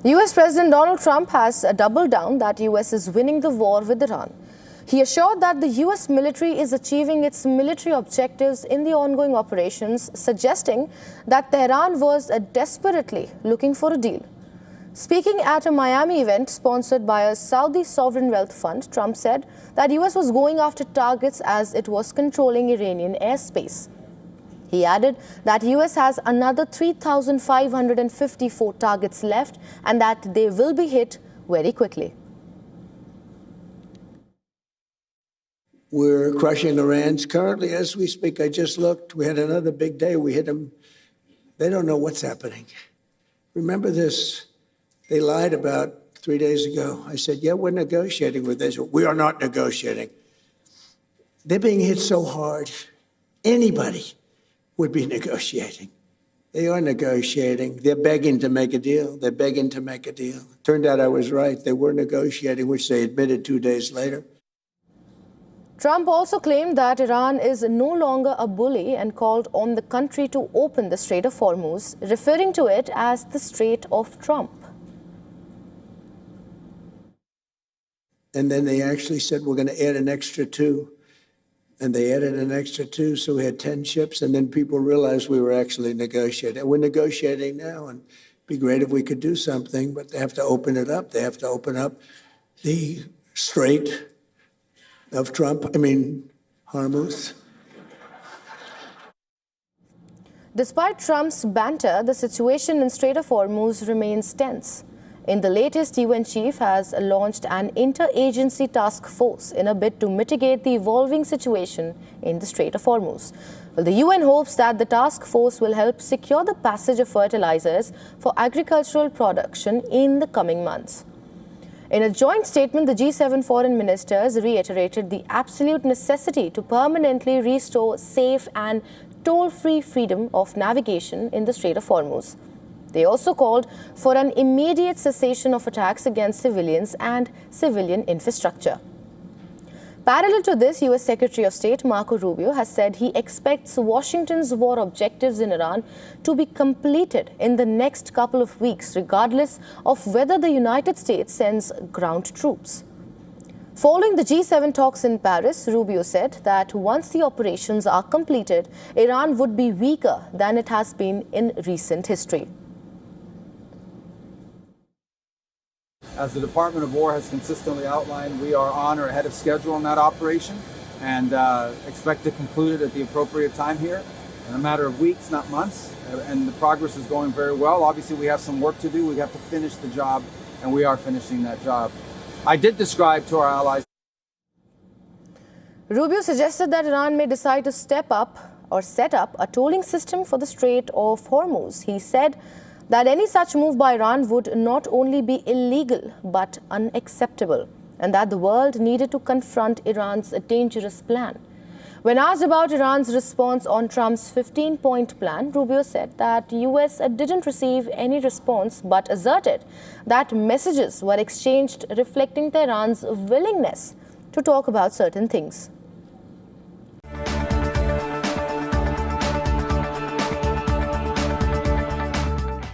US President Donald Trump has doubled down that US is winning the war with Iran. He assured that the US military is achieving its military objectives in the ongoing operations, suggesting that Tehran was desperately looking for a deal. Speaking at a Miami event sponsored by a Saudi sovereign wealth fund, Trump said that US was going after targets as it was controlling Iranian airspace. He added that US has another 3,554 targets left and that they will be hit very quickly. We're crushing Iran's currently as we speak. I just looked. We had another big day. We hit them. They don't know what's happening. Remember this. They lied about 3 days ago. I said, yeah, we're negotiating with Israel. We are not negotiating. They're being hit so hard. Anybody would be negotiating. They are negotiating. They're begging to make a deal. They're begging to make a deal. Turned out I was right. They were negotiating, which they admitted 2 days later. Trump also claimed that Iran is no longer a bully and called on the country to open the Strait of Hormuz, referring to it as the Strait of Trump. And then they actually said, we're going to add an extra 2. And they added an extra 2, so we had 10 ships. And then people realized we were actually negotiating. We're negotiating now, and it'd be great if we could do something, but they have to open it up. They have to open up the Strait of Hormuz. Despite Trump's banter, the situation in Strait of Hormuz remains tense. In the latest, UN chief has launched an interagency task force in a bid to mitigate the evolving situation in the Strait of Hormuz. Well, the UN hopes that the task force will help secure the passage of fertilizers for agricultural production in the coming months. In a joint statement, the G7 foreign ministers reiterated the absolute necessity to permanently restore safe and toll-free freedom of navigation in the Strait of Hormuz. They also called for an immediate cessation of attacks against civilians and civilian infrastructure. Parallel to this, US Secretary of State Marco Rubio has said he expects Washington's war objectives in Iran to be completed in the next couple of weeks, regardless of whether the United States sends ground troops. Following the G7 talks in Paris, Rubio said that once the operations are completed, Iran would be weaker than it has been in recent history. As the Department of War has consistently outlined, we are on or ahead of schedule in that operation and expect to conclude it at the appropriate time here in a matter of weeks, not months. And the progress is going very well. Obviously, we have some work to do. We have to finish the job, and we are finishing that job. I did describe to our allies. Rubio suggested that Iran may decide to set up a tolling system for the Strait of Hormuz. He said that any such move by Iran would not only be illegal but unacceptable, and that the world needed to confront Iran's dangerous plan. When asked about Iran's response on Trump's 15-point plan, Rubio said that US didn't receive any response but asserted that messages were exchanged reflecting Tehran's willingness to talk about certain things.